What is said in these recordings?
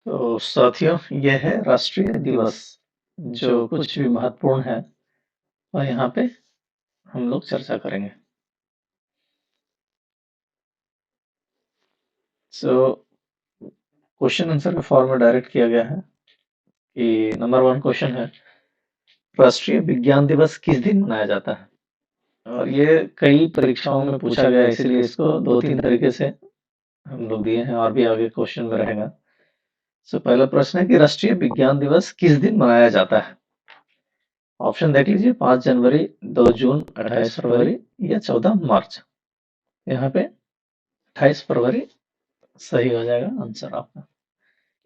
तो साथियों, यह है राष्ट्रीय दिवस जो कुछ भी महत्वपूर्ण है और यहाँ पे हम लोग चर्चा करेंगे। सो क्वेश्चन आंसर के फॉर्म में डायरेक्ट किया गया है कि नंबर 1 क्वेश्चन है, राष्ट्रीय विज्ञान दिवस किस दिन मनाया जाता है? और ये कई परीक्षाओं में पूछा गया है, इसीलिए इसको 2-3 तरीके से हम लोग दिए हैं और भी आगे क्वेश्चन में रहेगा। पहला प्रश्न है कि राष्ट्रीय विज्ञान दिवस किस दिन मनाया जाता है? ऑप्शन देख लीजिए, 5 जनवरी, 2 जून, 28 फरवरी या 14 मार्च। यहाँ पे 28 फरवरी सही हो जाएगा आंसर आपका।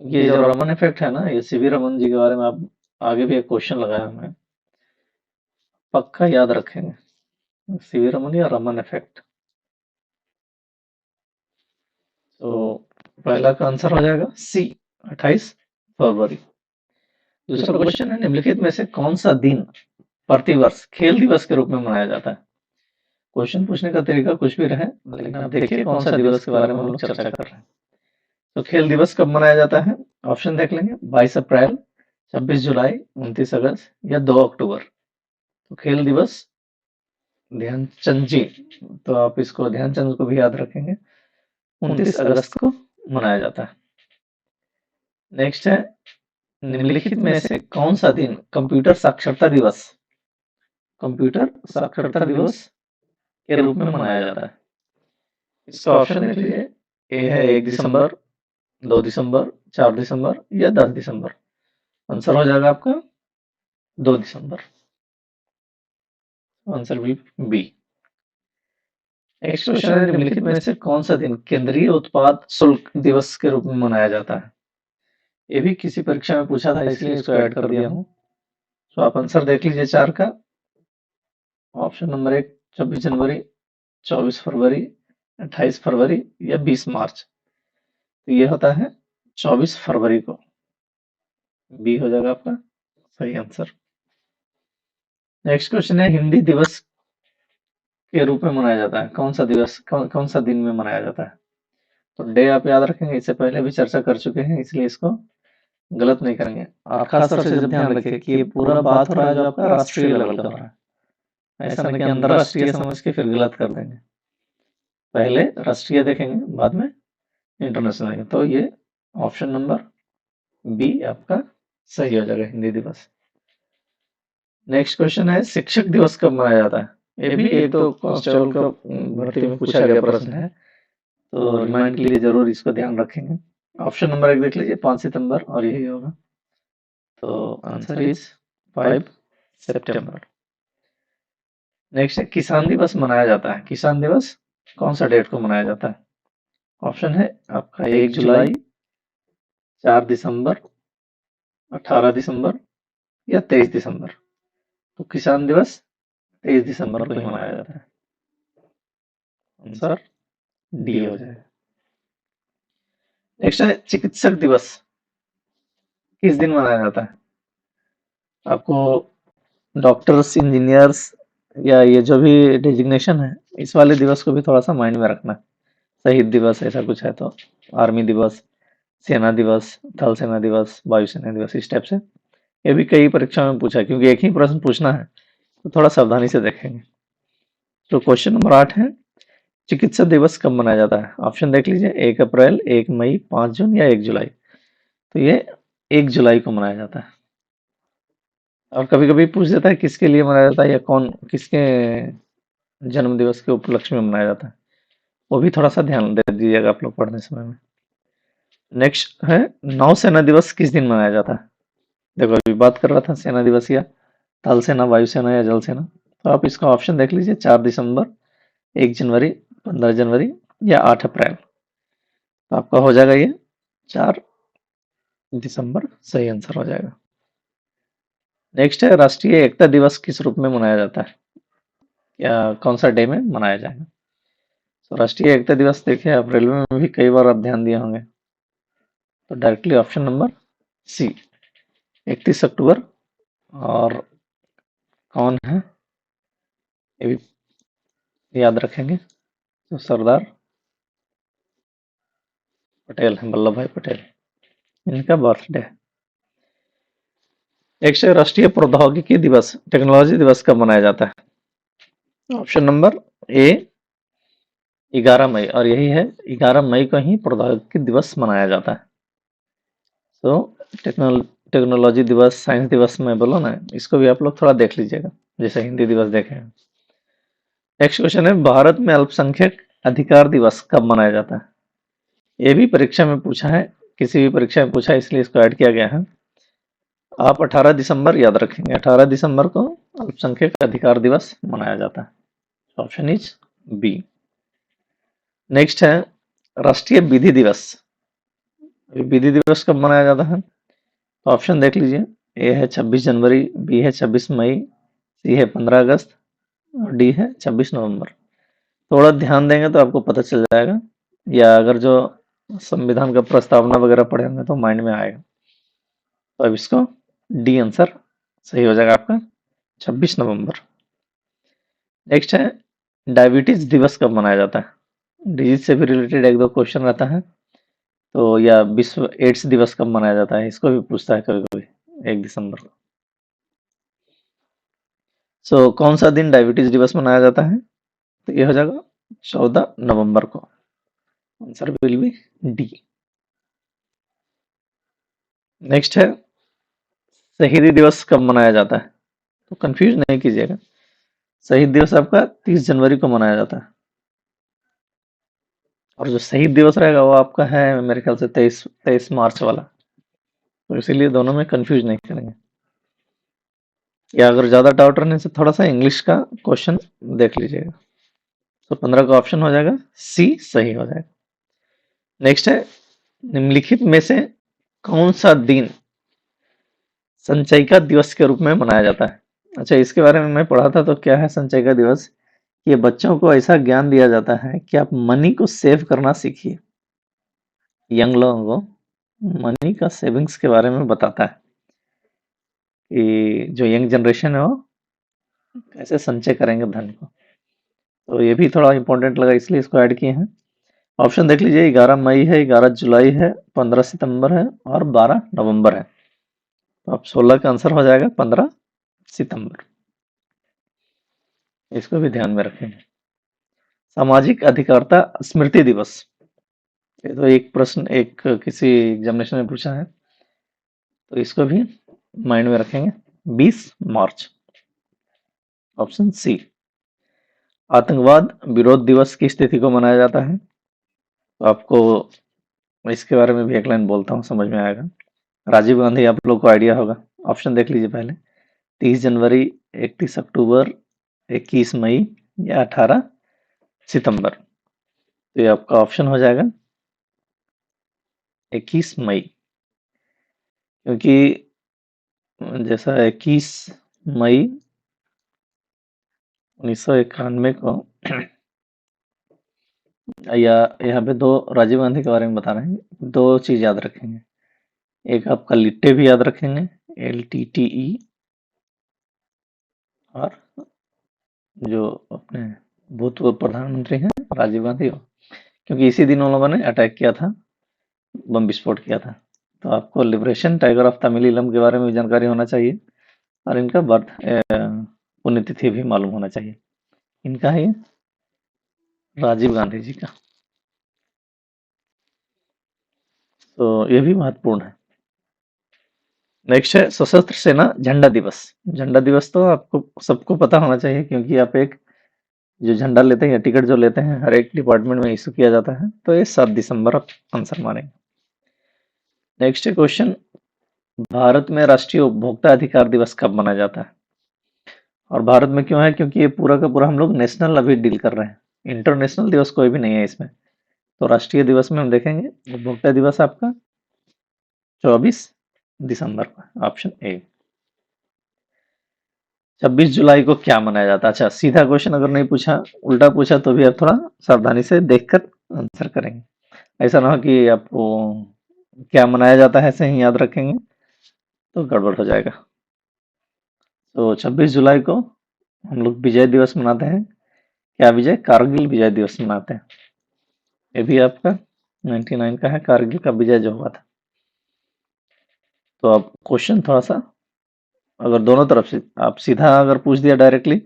ये जो रमन इफेक्ट है ना, ये सीवी रमन जी के बारे में आप आगे भी एक क्वेश्चन लगाया हमने, पक्का याद रखेंगे। सीवी रमन या रमन इफेक्ट। तो पहला का आंसर हो जाएगा सी, 28 फरवरी। दूसरा क्वेश्चन है, निम्नलिखित में से कौन सा दिन प्रतिवर्ष खेल दिवस के रूप में मनाया जाता है? क्वेश्चन पूछने का तरीका कुछ भी रहे, लेकिन आप देखिए कौन सा दिवस के बारे में हम लोग चर्चा कर रहे हैं। तो खेल दिवस कब मनाया जाता है? ऑप्शन देख लेंगे, 22 अप्रैल, 26 जुलाई, 29 अगस्त या 2 अक्टूबर। तो खेल दिवस ध्यानचंद जी, तो आप इसको ध्यानचंद को भी याद रखेंगे, 29 अगस्त को मनाया जाता है। नेक्स्ट है, निम्नलिखित में से कौन सा दिन कंप्यूटर साक्षरता दिवस के रूप में मनाया जाता है? इसका ऑप्शन देख लीजिए, ए है 1 दिसंबर, 2 दिसंबर, 4 दिसंबर या 10 दिसंबर। आंसर हो जाएगा आपका 2 दिसंबर। Answer will be. Next question है, निम्नलिखित में से कौन सा दिन केंद्रीय उत्पाद शुल्क दिवस के रूप में मनाया जाता है? ये भी किसी परीक्षा में पूछा था, इसलिए इसको ऐड कर दिया हूँ। तो आप आंसर देख लीजिए 4 का। ऑप्शन नंबर 1, 26 जनवरी, 24 फरवरी, 28 फरवरी या 20 मार्च। तो ये होता है 24 फरवरी को। बी हो जाएगा आपका सही आंसर। नेक्स्ट क्वेश्चन है, हिंदी दिवस के रूप में मनाया जाता है कौन सा दिवस, कौन सा दिन में मनाया जाता है? तो डे आप याद रखेंगे, इससे पहले भी चर्चा कर चुके हैं, इसलिए इसको गलत नहीं करेंगे। और खास तौर से जब ध्यान रखिए कि ये पूरा बात हो रहा है जो आपका राष्ट्रीय लेवल का हो रहा है, ऐसा नहीं कि अंतरराष्ट्रीय समझ के फिर गलत कर देंगे। पहले राष्ट्रीय देखेंगे, बाद में इंटरनेशनल देखेंगे। तो ये ऑप्शन नंबर बी आपका सही हो जाएगा, हिंदी दिवस। नेक्स्ट क्वेश्चन है, शिक्षक दिवस कब मनाया जाता है? ये भी एक तो कांस्टेबल का भर्ती में पूछा गया प्रश्न है, तो रिमाइंड के लिए जरूर इसको ध्यान रखेंगे। ऑप्शन नंबर 1 देख लीजिए, 5 सितंबर, और यही होगा। तो आंसर इज 5 सितंबर। नेक्स्ट है, किसान दिवस मनाया जाता है, किसान दिवस कौन सा डेट को मनाया जाता है? ऑप्शन है आपका 1 जुलाई, 4 दिसंबर, 18 दिसंबर या 23 दिसंबर। तो किसान दिवस 23 दिसंबर को ही मनाया जाता है। आंसर डी हो जाएगा। नेक्स्ट है, चिकित्सक दिवस किस दिन मनाया जाता है? आपको डॉक्टर्स, इंजीनियर्स या ये जो भी डेजिग्नेशन है, इस वाले दिवस को भी थोड़ा सा माइंड में रखना। शहीद दिवस ऐसा कुछ है तो, आर्मी दिवस, सेना दिवस, थल सेना दिवस, वायुसेना दिवस, इस टाइप से। ये भी कई परीक्षाओं में पूछा है, क्योंकि एक ही प्रश्न पूछना है तो थोड़ा सावधानी से देखेंगे। तो क्वेश्चन नंबर 8 है, चिकित्सा दिवस कब मनाया जाता है? ऑप्शन देख लीजिए, 1 अप्रैल, 1 मई, 5 जून या 1 जुलाई। तो ये 1 जुलाई को मनाया जाता है। और कभी कभी पूछ देता है किसके लिए मनाया जाता है या कौन किसके जन्म दिवस के उपलक्ष्य में मनाया जाता है, वो भी थोड़ा सा ध्यान दे दीजिएगा आप लोग पढ़ने समय में। नेक्स्ट है, नौसेना दिवस किस दिन मनाया जाता है? देखो अभी बात कर रहा था सेना दिवस या थल सेना, वायुसेना या जल सेना। तो आप इसका ऑप्शन देख लीजिए, 4 दिसंबर, 1 जनवरी, 15 जनवरी या 8 अप्रैल। तो आपका हो जाएगा ये 4 दिसंबर सही आंसर हो जाएगा। नेक्स्ट है, राष्ट्रीय एकता दिवस किस रूप में मनाया जाता है, या कौन सा डे में मनाया जाएगा? तो राष्ट्रीय एकता दिवस देखिए, आप रेलवे में भी कई बार आप ध्यान दिए होंगे। तो डायरेक्टली ऑप्शन नंबर सी, 31 अक्टूबर। और कौन है ये भी याद रखेंगे, तो सरदार पटेल हैं, वल्लभ भाई पटेल। इनका बर्थडे। नेक्स्ट है राष्ट्रीय प्रौद्योगिकी दिवस, टेक्नोलॉजी दिवस कब मनाया जाता है? ऑप्शन नंबर ए 11 मई, और यही है 11 मई को ही प्रौद्योगिकी दिवस मनाया जाता है। तो टेक्नोलॉजी दिवस, साइंस दिवस में बोलो ना, इसको भी आप लोग थोड़ा देख लीजिएगा, जैसे हिंदी दिवस देखे हैं। नेक्स्ट क्वेश्चन है भारत में अल्पसंख्यक अधिकार दिवस कब मनाया जाता है? ये भी परीक्षा में पूछा है, किसी भी परीक्षा में पूछा है, इसलिए इसको ऐड किया गया है। आप 18 दिसंबर याद रखेंगे, 18 दिसंबर को अल्पसंख्यक अधिकार दिवस मनाया जाता है। Option is B. नेक्स्ट है राष्ट्रीय विधि दिवस। विधि दिवस कब मनाया जाता है? तो ऑप्शन देख लीजिए, ए है 26 जनवरी, बी है 26 मई, सी है 15 अगस्त और डी है 26 नवंबर। थोड़ा ध्यान देंगे तो आपको पता चल जाएगा, या अगर जो संविधान का प्रस्तावना वगैरह पढ़ेंगे तो माइंड में आएगा। तो अब इसको डी आंसर सही हो जाएगा आपका, 26 नवंबर। नेक्स्ट है डायबिटीज दिवस कब मनाया जाता है? डिजीज से भी रिलेटेड एक दो क्वेश्चन रहता है, तो या विश्व एड्स दिवस कब मनाया जाता है, इसको भी पूछता है कभी कभी, 1 दिसंबर को। सो कौन सा दिन डायबिटीज दिवस मनाया जाता है? तो ये हो जाएगा 14 नवंबर को। Answer will B D. Next है शहीदी दिवस कब मनाया जाता है? तो कंफ्यूज नहीं कीजिएगा, शहीद दिवस आपका 30 जनवरी को मनाया जाता है, और जो शहीद दिवस रहेगा वो आपका है मेरे ख्याल से 23 मार्च वाला। तो इसीलिए दोनों में कंफ्यूज नहीं करेंगे। या अगर ज्यादा डाउट रहने से थोड़ा सा इंग्लिश का क्वेश्चन देख लीजिएगा। तो 15 का ऑप्शन हो जाएगा सी, सही हो जाएगा। नेक्स्ट है निम्नलिखित में से कौन सा दिन संचयिका दिवस के रूप में मनाया जाता है? अच्छा, इसके बारे में मैं पढ़ा था। तो क्या है संचयिका दिवस? ये बच्चों को ऐसा ज्ञान दिया जाता है कि आप मनी को सेव करना सीखिए। यंग लोगों को मनी का सेविंग्स के बारे में बताता है कि जो यंग जनरेशन है वो कैसे संचय करेंगे धन को। तो ये भी थोड़ा इंपॉर्टेंट लगा, इसलिए इसको ऐड किए हैं। ऑप्शन देख लीजिए, 11 मई है, 11 जुलाई है, 15 सितंबर है और 12 नवंबर है। तो अब 16 का आंसर हो जाएगा 15 सितंबर। इसको भी ध्यान में रखेंगे। सामाजिक अधिकारिता स्मृति दिवस, ये तो एक प्रश्न एक किसी एग्जामिनेशन में पूछा है, तो इसको भी माइंड में रखेंगे। 20 मार्च, ऑप्शन सी। आतंकवाद विरोध दिवस किस तिथि को मनाया जाता है? तो आपको इसके बारे में भी एक लाइन बोलता हूँ, समझ में आएगा। राजीव गांधी आप लोग को आइडिया होगा। ऑप्शन देख लीजिए पहले, 30 जनवरी, 31 अक्टूबर, 21 मई या 18 सितंबर। तो ये आपका ऑप्शन हो जाएगा 21 मई, क्योंकि जैसा 21 मई 1991 को, या यहाँ पे दो राजीव गांधी के बारे में बता रहे हैं, दो चीज याद रखेंगे। एक आपका लिट्टे भी याद रखेंगे, LTTE, और जो अपने भूतपूर्व प्रधानमंत्री हैं राजीव गांधी हो, क्योंकि इसी दिन उन लोगों ने अटैक किया था, बम विस्फोट किया था। तो आपको लिबरेशन टाइगर ऑफ तमिलीलम के बारे में भी जानकारी होना चाहिए, और इनका बर्थ पुण्यतिथि भी मालूम होना चाहिए। इनका है राजीव गांधी जी का, तो ये भी महत्वपूर्ण है। नेक्स्ट है सशस्त्र सेना झंडा दिवस। झंडा दिवस तो आपको सबको पता होना चाहिए, क्योंकि आप एक जो झंडा लेते हैं या टिकट जो लेते हैं हर एक डिपार्टमेंट में इशू किया जाता है। तो ये 7 दिसंबर आप आंसर मानेंगे। नेक्स्ट क्वेश्चन, भारत में राष्ट्रीय उपभोक्ता अधिकार दिवस कब मनाया जाता है? और भारत में क्यों है? क्योंकि ये पूरा का पूरा हम लोग नेशनल अभी डील कर रहे हैं, इंटरनेशनल दिवस कोई भी नहीं है इसमें। तो राष्ट्रीय दिवस में हम देखेंगे उपभोक्ता दिवस आपका 24 दिसंबर को, ऑप्शन ए। 26 जुलाई को क्या मनाया जाता है? अच्छा, सीधा क्वेश्चन अगर नहीं पूछा, उल्टा पूछा, तो भी आप थोड़ा सावधानी से देखकर आंसर करेंगे। ऐसा ना हो कि आपको क्या मनाया जाता है ऐसे ही याद रखेंगे तो गड़बड़ हो जाएगा। तो 26 जुलाई को हम लोग विजय दिवस मनाते हैं। क्या विजय? कारगिल विजय दिवस मनाते हैं। ये भी आपका 99 का है, कारगिल का विजय जो हुआ था। तो अब क्वेश्चन थोड़ा सा, अगर दोनों तरफ से आप सीधा अगर पूछ दिया डायरेक्टली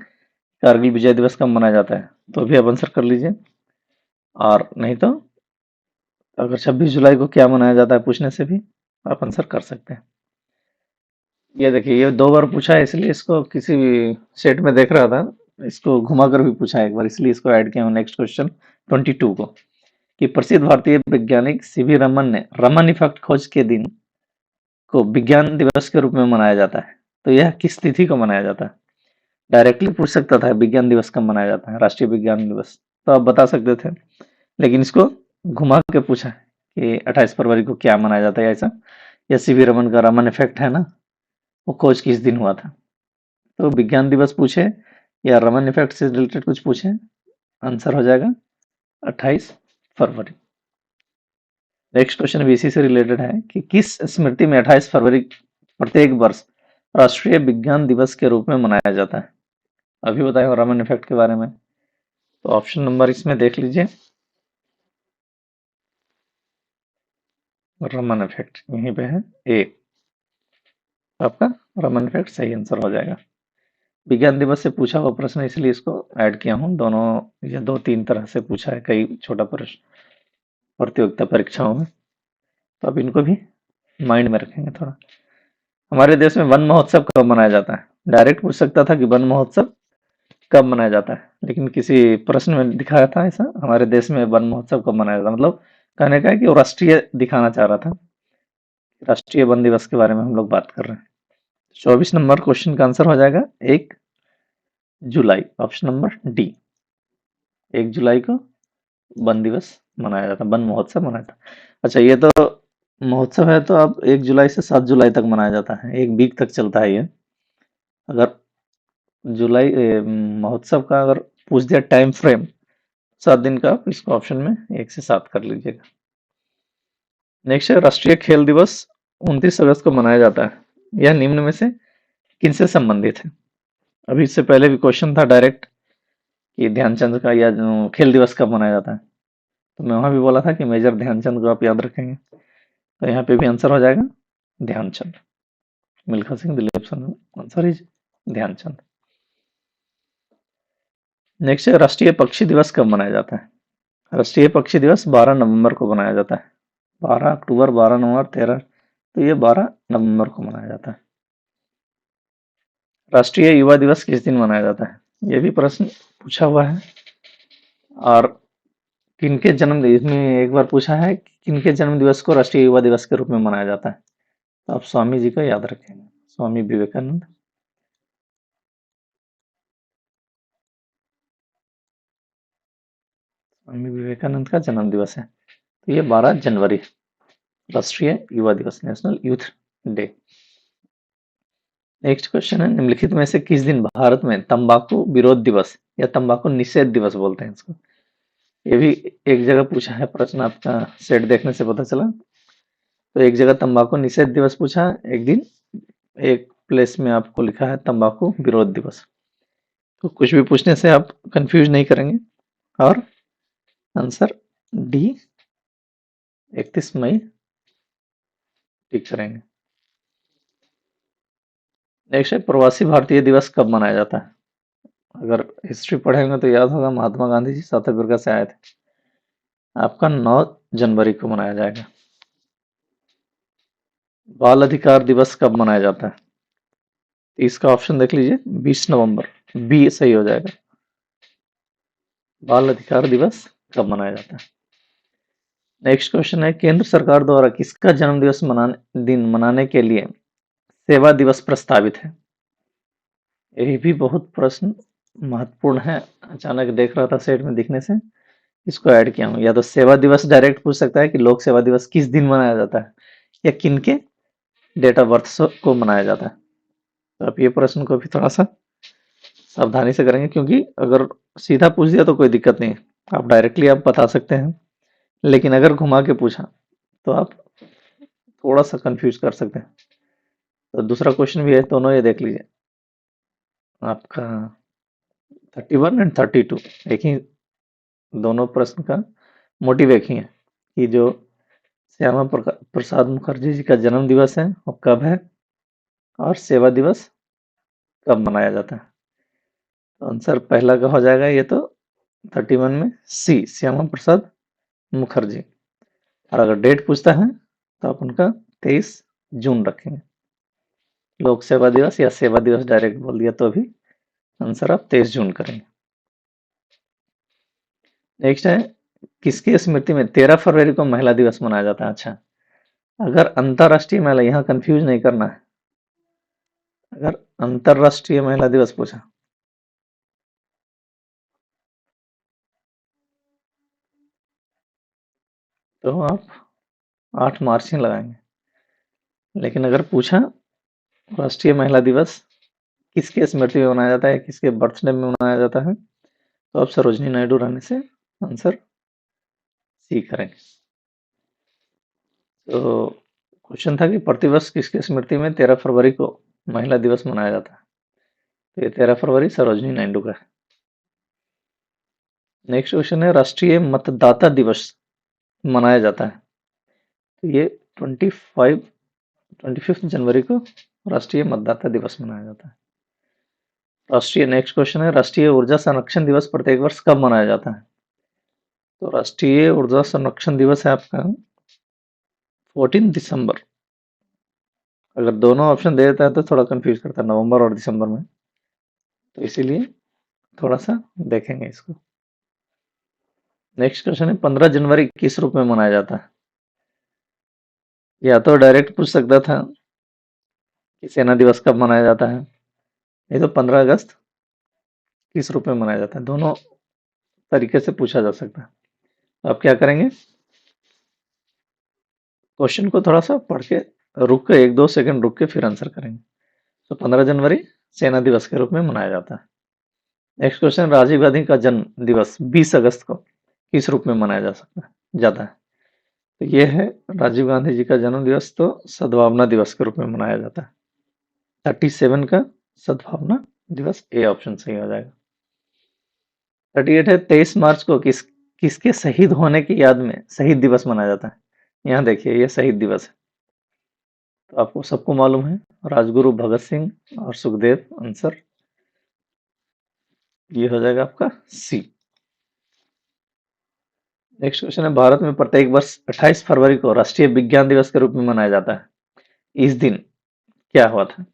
कारगिल विजय दिवस कब मनाया जाता है, तो भी आप आंसर कर लीजिए, और नहीं तो अगर 26 जुलाई को क्या मनाया जाता है पूछने से भी आप आंसर कर सकते हैं। ये देखिए, ये 2 बार पूछा है, इसलिए इसको किसी सेट में देख रहा था, इसको घुमा कर भी पूछा है एक बार, इसलिए इसको ऐड किया हूँ नेक्स्ट क्वेश्चन 22 को, कि प्रसिद्ध भारतीय वैज्ञानिक सीवी रमन ने रमन इफेक्ट खोज के दिन को विज्ञान दिवस के रूप में मनाया जाता है, तो यह किस तिथि को मनाया जाता है? डायरेक्टली पूछ सकता था विज्ञान दिवस कब मनाया जाता है, राष्ट्रीय विज्ञान दिवस, तो आप बता सकते थे, लेकिन इसको घुमा के पूछा है कि 28 फरवरी को क्या मनाया जाता है ऐसा, या सीवी रमन का रमन इफेक्ट है ना, वो खोज किस दिन हुआ था, तो विज्ञान दिवस पूछे या रमन इफेक्ट से रिलेटेड कुछ पूछे, आंसर हो जाएगा 28 फरवरी। नेक्स्ट क्वेश्चन भी इसी से रिलेटेड है कि किस स्मृति में 28 फरवरी प्रत्येक वर्ष राष्ट्रीय विज्ञान दिवस के रूप में मनाया जाता है? अभी बताया रमन इफेक्ट के बारे में, तो ऑप्शन नंबर इसमें देख लीजिए, रमन इफेक्ट यहीं पे है ए, आपका रमन इफेक्ट सही आंसर हो जाएगा। विज्ञान दिवस से पूछा हुआ प्रश्न इसलिए इसको ऐड किया हूँ, दोनों या 2-3 तरह से पूछा है कई छोटा प्रश्न प्रतियोगिता परीक्षाओं में, तो अब इनको भी माइंड में रखेंगे थोड़ा। हमारे देश में वन महोत्सव कब मनाया जाता है? डायरेक्ट पूछ सकता था कि वन महोत्सव कब मनाया जाता है, लेकिन किसी प्रश्न में दिखाया था ऐसा हमारे देश में वन महोत्सव कब मनाया जाता है, मतलब कहने का है कि वो राष्ट्रीय दिखाना चाह रहा था, राष्ट्रीय वन दिवस के बारे में हम लोग बात कर रहे हैं। 24 नंबर क्वेश्चन का आंसर हो जाएगा 1 जुलाई, ऑप्शन नंबर डी, 1 जुलाई को वन दिवस मनाया जाता है, वन महोत्सव मनाया जाता है। अच्छा, ये तो महोत्सव है, तो अब 1 जुलाई से 7 जुलाई तक मनाया जाता है, एक वीक तक चलता है ये। अगर महोत्सव का अगर पूछ दिया टाइम फ्रेम 7 दिन का, आप इसको ऑप्शन में 1 से 7 कर लीजिएगा। नेक्स्ट है राष्ट्रीय खेल दिवस 29 अगस्त को मनाया जाता है, यह निम्न में से किनसे संबंधित है? अभी इससे पहले भी क्वेश्चन था डायरेक्ट कि ध्यानचंद का या जो खेल दिवस कब मनाया जाता है, तो मैं वहां भी बोला था कि मेजर ध्यानचंद को आप याद रखेंगे, तो यहाँ पे भी आंसर हो जाएगा Dhyan Chand, Milkha Singh Dilip Singh, answer is Dhyan Chand. Next है राष्ट्रीय पक्षी दिवस कब मनाया जाता है? राष्ट्रीय पक्षी दिवस 12 नवंबर को मनाया जाता है, 12 अक्टूबर, 12 नवंबर, 13, तो ये 12 नवंबर को मनाया जाता है। राष्ट्रीय युवा दिवस किस दिन मनाया जाता है? ये भी प्रश्न पूछा हुआ है, और किनके जन्म इसमें एक बार पूछा है कि किनके जन्म दिवस को राष्ट्रीय युवा दिवस के रूप में मनाया जाता है, तो आप स्वामी जी का याद रखेंगे, स्वामी विवेकानंद। स्वामी विवेकानंद का जन्म दिवस है, तो ये 12 जनवरी, राष्ट्रीय युवा दिवस, national youth day. Next question है निम्नलिखित में से किस दिन भारत में तंबाकू विरोध दिवस या तंबाकू निषेध दिवस बोलते हैं इसको? ये भी एक जगह पूछा है प्रश्न, आपका सेट देखने से पता चला, तो एक जगह तंबाकू निषेध दिवस पूछा है, एक दिन एक प्लेस में आपको लिखा है तंबाकू विरोध दिवस, तो कुछ भी पूछने से आप कंफ्यूज नहीं करेंगे, और आंसर डी 31 मई टिक करेंगे। नेक्स्ट है प्रवासी भारतीय दिवस कब मनाया जाता है? अगर हिस्ट्री पढ़ेंगे तो याद होगा महात्मा गांधी जी साउथ अफ्रीका से आए थे, आपका 9 जनवरी को मनाया जाएगा। बाल अधिकार दिवस कब मनाया जाता है? इसका ऑप्शन देख लीजिए, 20 नवंबर, बी सही हो जाएगा। बाल अधिकार दिवस कब मनाया जाता है? नेक्स्ट क्वेश्चन है केंद्र सरकार द्वारा किसका जन्म दिवस मनाने के लिए सेवा दिवस प्रस्तावित है? ये भी बहुत प्रश्न महत्वपूर्ण है, अचानक देख रहा था सेट में दिखने से इसको ऐड किया हूँ। या तो सेवा दिवस डायरेक्ट पूछ सकता है कि लोक सेवा दिवस किस दिन मनाया जाता है, या किनके डेट ऑफ बर्थ को मनाया जाता है, तो आप ये प्रश्न को भी थोड़ा सा सावधानी से करेंगे, क्योंकि अगर सीधा पूछ दिया तो कोई दिक्कत नहीं, आप डायरेक्टली आप बता सकते हैं, लेकिन अगर घुमा के पूछा तो आप थोड़ा सा कंफ्यूज कर सकते हैं। तो दूसरा क्वेश्चन भी है, दोनों ये देख लीजिए, आपका 31 एंड 32 एक ही, दोनों प्रश्न का मोटिव एक ही है कि जो श्यामा प्रसाद मुखर्जी जी का जन्म दिवस है और कब है, और सेवा दिवस कब मनाया जाता है? तो आंसर पहला का हो जाएगा ये तो 31 में सी, श्यामा प्रसाद मुखर्जी। और अगर डेट पूछता है तो आप उनका 23 जून रखेंगे। लोक सेवा दिवस या सेवा दिवस डायरेक्ट बोल दिया तो भी आंसर आप 23 जून करेंगे। नेक्स्ट है, किसकी स्मृति में 13 फरवरी को महिला दिवस मनाया जाता है? अच्छा, अगर अंतरराष्ट्रीय महिला, यहाँ कंफ्यूज नहीं करना है, अगर अंतरराष्ट्रीय महिला दिवस पूछा तो आप 8 मार्च ही लगाएंगे। लेकिन अगर पूछा राष्ट्रीय महिला दिवस किसके स्मृति में मनाया जाता है, किसके बर्थडे में मनाया जाता है, तो आप सरोजनी नायडू रहने से आंसर सी करेंगे। तो क्वेश्चन था कि प्रतिवर्ष किसकी स्मृति में 13 फरवरी को महिला दिवस मनाया जाता है? तो ये 13 फरवरी सरोजनी नायडू का है। नेक्स्ट क्वेश्चन है, राष्ट्रीय मतदाता दिवस मनाया जाता है तो ये 25 जनवरी को राष्ट्रीय मतदाता दिवस मनाया जाता है। राष्ट्रीय नेक्स्ट क्वेश्चन है, राष्ट्रीय ऊर्जा संरक्षण दिवस प्रत्येक वर्ष कब मनाया जाता है? तो राष्ट्रीय ऊर्जा संरक्षण दिवस है आपका 14 दिसंबर। अगर दोनों ऑप्शन दे देता है तो थोड़ा कंफ्यूज करता है, नवंबर और दिसंबर में, तो इसीलिए थोड़ा सा देखेंगे इसको। नेक्स्ट क्वेश्चन है, 15 जनवरी किस रूप में मनाया जाता है? या तो डायरेक्ट पूछ सकता था कि सेना दिवस कब मनाया जाता है, नहीं तो 15 अगस्त किस रूप में मनाया जाता है, दोनों तरीके से पूछा जा सकता है। तो आप क्या करेंगे, क्वेश्चन को थोड़ा सा पढ़ के रुक के 1-2 सेकंड रुक के फिर आंसर करेंगे। तो 15 जनवरी सेना दिवस के रूप में मनाया जाता है। नेक्स्ट क्वेश्चन, राजीव गांधी का जन्म दिवस 20 अगस्त को किस रूप में मनाया जाता है? तो ये है राजीव गांधी जी का जन्म दिवस, तो सद्भावना दिवस के रूप में मनाया जाता है। 37 का सद्भावना दिवस, ए ऑप्शन सही हो जाएगा। 38 है, 23 मार्च को किसके शहीद होने की याद में शहीद दिवस मनाया जाता है? यहाँ देखिए ये शहीद दिवस है, तो आपको सबको मालूम है, राजगुरु भगत सिंह और सुखदेव, आंसर ये हो जाएगा आपका सी। नेक्स्ट क्वेश्चन है, भारत में प्रत्येक वर्ष 28 फरवरी को राष्ट्रीय विज्ञान दिवस के रूप में मनाया जाता है। इस दिन क्या हुआ था?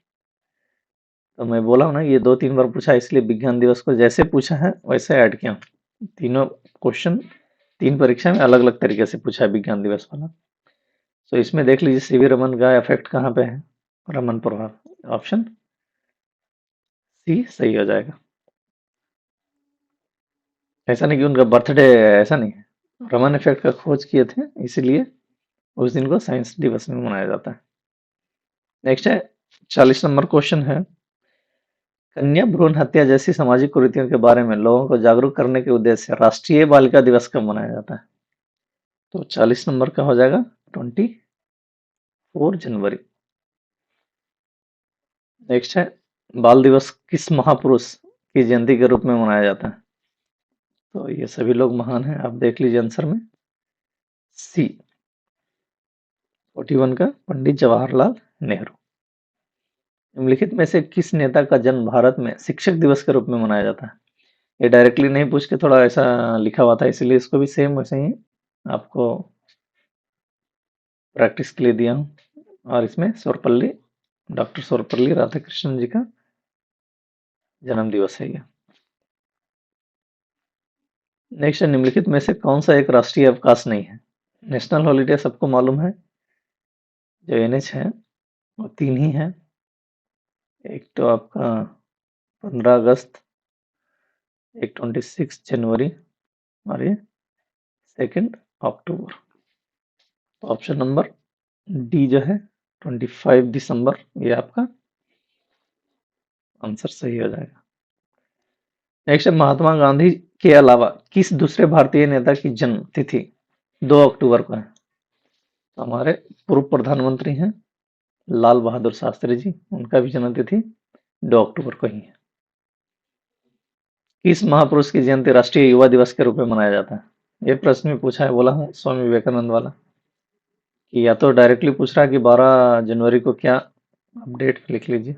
तो मैं बोला हूं ना, ये 2-3 बार पूछा, इसलिए विज्ञान दिवस को जैसे पूछा है वैसे ऐड किया हूं। तीनों क्वेश्चन 3 परीक्षा में अलग अलग तरीके से पूछा है विज्ञान दिवस वाला। तो इसमें देख लीजिए सीवी रमन का इफेक्ट कहाँ पे है, रमन प्रभाव, ऑप्शन सी सही हो जाएगा। ऐसा नहीं कि उनका बर्थडे, ऐसा नहीं है, रमन इफेक्ट का खोज किए थे, इसीलिए उस दिन को साइंस दिवस में मनाया जाता है। नेक्स्ट है 40 नंबर क्वेश्चन है, कन्या भ्रूण हत्या जैसी सामाजिक कुरीतियों के बारे में लोगों को जागरूक करने के उद्देश्य से राष्ट्रीय बालिका दिवस कब मनाया जाता है? तो 40 नंबर का हो जाएगा 24 जनवरी। नेक्स्ट है, बाल दिवस किस महापुरुष की जयंती के रूप में मनाया जाता है? तो ये सभी लोग महान हैं, आप देख लीजिए आंसर में सी 41 का पंडित जवाहरलाल नेहरू। निम्नलिखित में से किस नेता का जन्म भारत में शिक्षक दिवस के रूप में मनाया जाता है? ये डायरेक्टली नहीं पूछ के थोड़ा ऐसा लिखा हुआ था, इसलिए इसको भी सेम वैसे ही आपको प्रैक्टिस के लिए दिया हूँ। और इसमें सर्वपल्ली, डॉक्टर सर्वपल्ली राधाकृष्णन जी का जन्म दिवस है ये। नेक्स्ट है, निम्नलिखित में से कौन सा एक राष्ट्रीय अवकाश नहीं है? नेशनल हॉलीडे सबको मालूम है, जो एनएच है वो 3 ही है। एक तो आपका 15 अगस्त, एक 26 जनवरी, और ये 2 अक्टूबर। तो ऑप्शन नंबर डी जो है 25 दिसंबर, ये आपका आंसर सही हो जाएगा। नेक्स्ट है, महात्मा गांधी के अलावा किस दूसरे भारतीय नेता की जन्म तिथि 2 अक्टूबर को है? तो हमारे पूर्व प्रधानमंत्री हैं लाल बहादुर शास्त्री जी, उनका भी जन्म तिथि 2 अक्टूबर को ही है। किस महापुरुष की जयंती राष्ट्रीय युवा दिवस के रूप में मनाया जाता है? ये प्रश्न में पूछा है, बोला हूँ स्वामी विवेकानंद वाला। कि या तो डायरेक्टली पूछ रहा है कि 12 जनवरी को क्या अपडेट लिख लीजिए,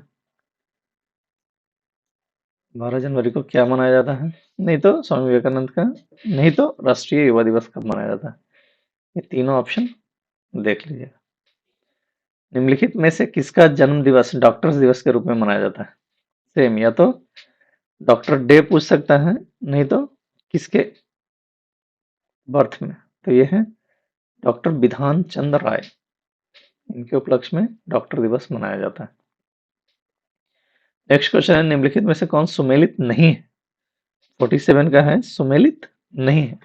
12 जनवरी को क्या मनाया जाता है, नहीं तो स्वामी विवेकानंद का, नहीं तो राष्ट्रीय युवा दिवस कब मनाया जाता है। ये तीनों ऑप्शन देख लीजिए। निम्नलिखित में से किसका जन्म दिवस डॉक्टर्स दिवस के रूप में मनाया जाता है। सेम, या तो डॉक्टर डे पूछ सकता है, नहीं तो किसके बर्थ में। तो ये है डॉक्टर विधान चंद्र राय, इनके उपलक्ष्य में डॉक्टर दिवस मनाया जाता है। नेक्स्ट क्वेश्चन है, निम्नलिखित में से कौन सुमेलित नहीं है। 47 का है सुमेलित नहीं है।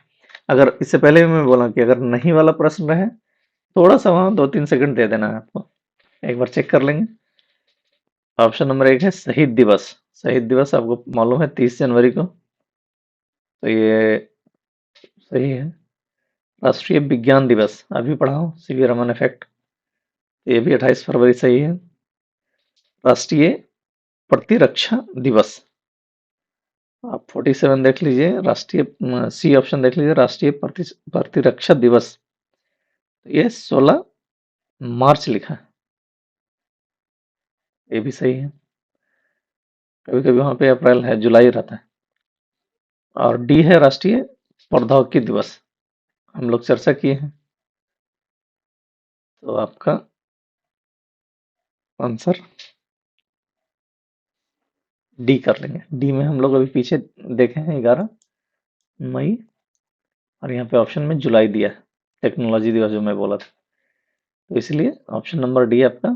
अगर इससे पहले भी मैं बोला कि अगर नहीं वाला प्रश्न रहे, थोड़ा सा वहां 2-3 सेकंड दे देना है आपको, एक बार चेक कर लेंगे। ऑप्शन नंबर 1 है शहीद दिवस। शहीद दिवस आपको मालूम है 30 जनवरी को, तो ये सही है। राष्ट्रीय विज्ञान दिवस अभी पढ़ा हूँ, सीवी रमन इफेक्ट, ये भी 28 फरवरी सही है। राष्ट्रीय प्रतिरक्षा दिवस आप 47 देख लीजिए, राष्ट्रीय सी ऑप्शन देख लीजिए, राष्ट्रीय प्रतिरक्षा दिवस, तो ये 16 मार्च लिखा है, ये भी सही है। कभी कभी वहां पे अप्रैल है, जुलाई रहता है। और डी है राष्ट्रीय प्रौद्योगिकी दिवस, हम लोग चर्चा किए हैं, तो आपका आंसर डी कर लेंगे। डी में हम लोग अभी पीछे देखे हैं 11 मई, और यहाँ पे ऑप्शन में जुलाई दिया है, टेक्नोलॉजी दिवस जो मैं बोला था, तो इसलिए ऑप्शन नंबर डी आपका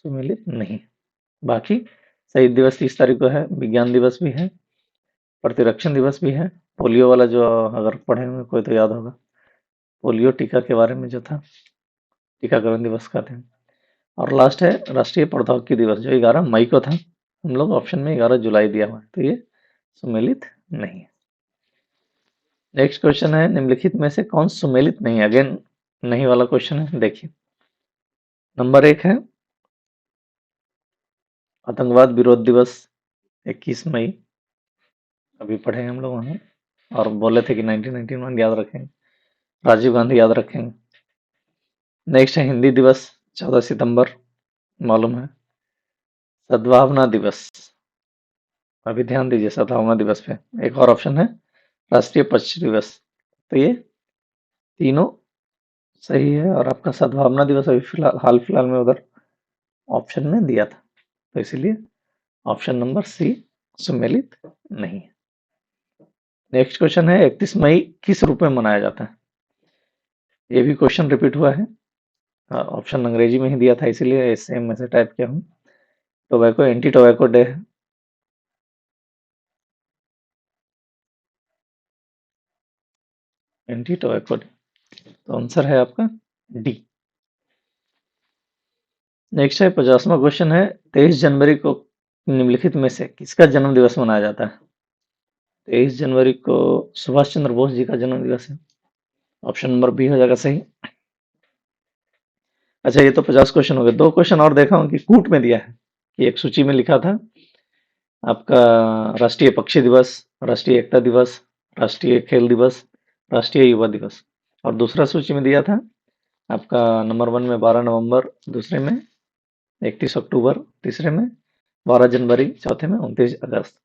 सुमेलित नहीं। बाकी शहीद दिवस 30 तारीख को है, विज्ञान दिवस भी है, प्रतिरक्षण दिवस भी है, पोलियो वाला जो अगर पढ़े हुए कोई तो याद होगा, पोलियो टीका के बारे में जो था, टीकाकरण दिवस का दिन। और लास्ट है राष्ट्रीय प्रौद्योगिकी दिवस जो 11 मई को था, हम लोग ऑप्शन में 11 जुलाई दिया हुआ है, तो ये सुमेलित नहीं है। नेक्स्ट क्वेश्चन है, निम्नलिखित में से कौन सुमेलित नहीं है। अगेन नहीं वाला क्वेश्चन है, देखिए। नंबर 1 है आतंकवाद विरोध दिवस 21 मई, अभी पढ़े हम लोग वहाँ, और बोले थे कि 1991 याद रखेंगे, राजीव गांधी याद रखेंगे। नेक्स्ट है हिंदी दिवस 14 सितंबर, मालूम है। सद्भावना दिवस, अभी ध्यान दीजिए सद्भावना दिवस पे। एक और ऑप्शन है राष्ट्रीय पक्ष दिवस, तो ये तीनों सही है, और आपका सद्भावना दिवस अभी फिलहाल हाल फिलहाल में उधर ऑप्शन में दिया था, तो इसीलिए ऑप्शन नंबर सी सुमेलित नहीं है। नेक्स्ट क्वेश्चन है 31 मई किस रूप में मनाया जाता है। ये भी क्वेश्चन रिपीट हुआ है, ऑप्शन अंग्रेजी में ही दिया था, इसीलिए सेम ऐसे टाइप किया हूँ। टोबैको एंटी टोबैको डे है, एंटी टोबैको डे, तो आंसर है आपका डी। नेक्स्ट है 50वां क्वेश्चन है, 23 जनवरी को निम्नलिखित में से किसका जन्म दिवस मनाया जाता है। 23 जनवरी को सुभाष चंद्र बोस जी का जन्म दिवस है, ऑप्शन नंबर बी हो जाएगा सही। अच्छा, ये तो 50 क्वेश्चन हो गए। 2 क्वेश्चन और देखा हूँ कि कूट में दिया है, कि एक सूची में लिखा था आपका राष्ट्रीय पक्षी दिवस, राष्ट्रीय एकता दिवस, राष्ट्रीय खेल दिवस, राष्ट्रीय युवा दिवस, और दूसरा सूची में दिया था आपका नंबर 1 में 12 नवंबर, दूसरे में 31 अक्टूबर, तीसरे में 12 जनवरी, चौथे में 29 अगस्त।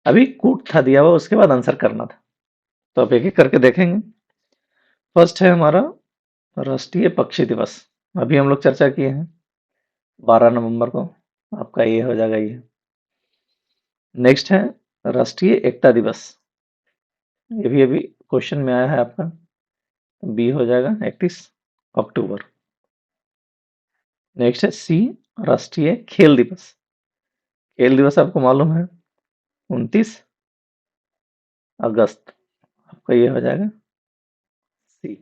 अभी कूट था दिया हुआ, उसके बाद आंसर करना था, तो अब एक एक करके देखेंगे। फर्स्ट है हमारा राष्ट्रीय पक्षी दिवस, अभी हम लोग चर्चा किए हैं 12 नवंबर को, आपका ये हो जाएगा ये। नेक्स्ट है राष्ट्रीय एकता दिवस, ये भी अभी क्वेश्चन में आया है आपका, बी हो जाएगा 31 अक्टूबर। नेक्स्ट है सी राष्ट्रीय खेल दिवस, खेल दिवस आपको मालूम है 29 अगस्त, आपका ये हो जाएगा सी।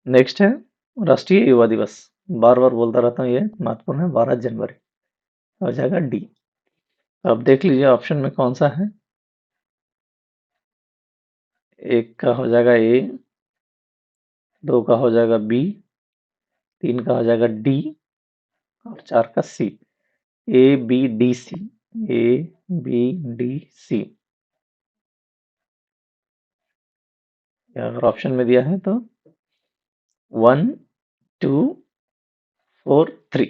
नेक्स्ट है राष्ट्रीय युवा दिवस, बार बार बोलता रहता हूँ, ये महत्वपूर्ण है, 12 जनवरी, हो जाएगा डी। अब देख लीजिए ऑप्शन में कौन सा है। एक का हो जाएगा ए, 2 का हो जाएगा बी, 3 का हो जाएगा डी, और 4 का C. A B D C, A B D C, अगर ऑप्शन में दिया है तो 1 2 4 3,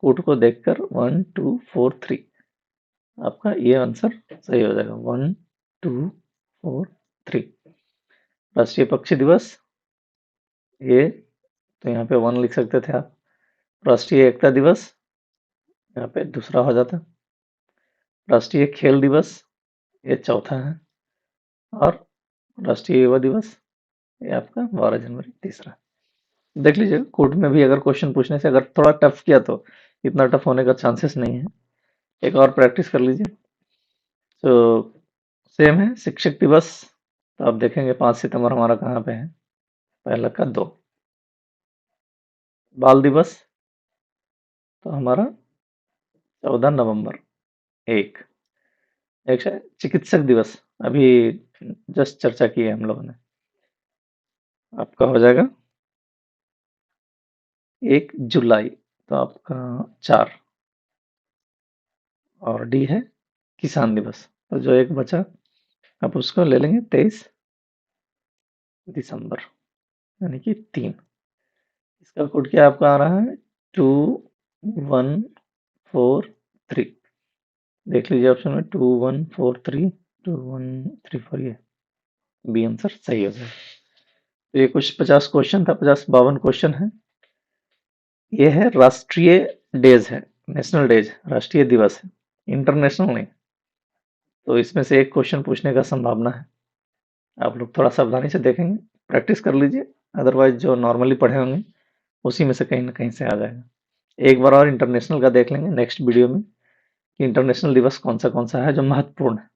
कोड को देखकर 1 2 4 3 आपका ये आंसर सही हो जाएगा। 1 2 4 3। राष्ट्रीय पक्षी दिवस, ये तो यहाँ पे 1 लिख सकते थे आप। राष्ट्रीय एकता दिवस, यहाँ पे दूसरा हो जाता। राष्ट्रीय खेल दिवस, ये चौथा है। और राष्ट्रीय युवा दिवस, ये आपका 12 जनवरी तीसरा। देख लीजिए कोर्ट में भी अगर क्वेश्चन पूछने से अगर थोड़ा टफ किया तो इतना टफ होने का चांसेस नहीं है। एक और प्रैक्टिस कर लीजिए। तो सेम है शिक्षक दिवस, तो आप देखेंगे 5 सितंबर हमारा कहाँ पे है, पहला का 2। बाल दिवस तो हमारा 14 नवंबर 1। एक है चिकित्सक दिवस, अभी जस्ट चर्चा की है हम लोगों ने, आपका हो जाएगा 1 जुलाई, तो आपका 4। और डी है किसान दिवस, तो जो एक बचा आप उसको ले लेंगे 23 दिसंबर, यानी कि 3। इसका कोड क्या आपका आ रहा है 2143। देख लीजिए ऑप्शन में 2143, 2134, ये बी आंसर सही हो जाएगा। तो ये कुछ 50 क्वेश्चन था, 52 क्वेश्चन है। ये है राष्ट्रीय डेज है, नेशनल डेज, राष्ट्रीय दिवस है, इंटरनेशनल नहीं। तो इसमें से एक क्वेश्चन पूछने का संभावना है, आप लोग थोड़ा सावधानी से देखेंगे, प्रैक्टिस कर लीजिए। अदरवाइज जो नॉर्मली पढ़े होंगे उसी में से कहीं ना कहीं से आ जाएगा। एक बार और इंटरनेशनल का देख लेंगे नेक्स्ट वीडियो में कि इंटरनेशनल दिवस कौन सा है जो महत्वपूर्ण है।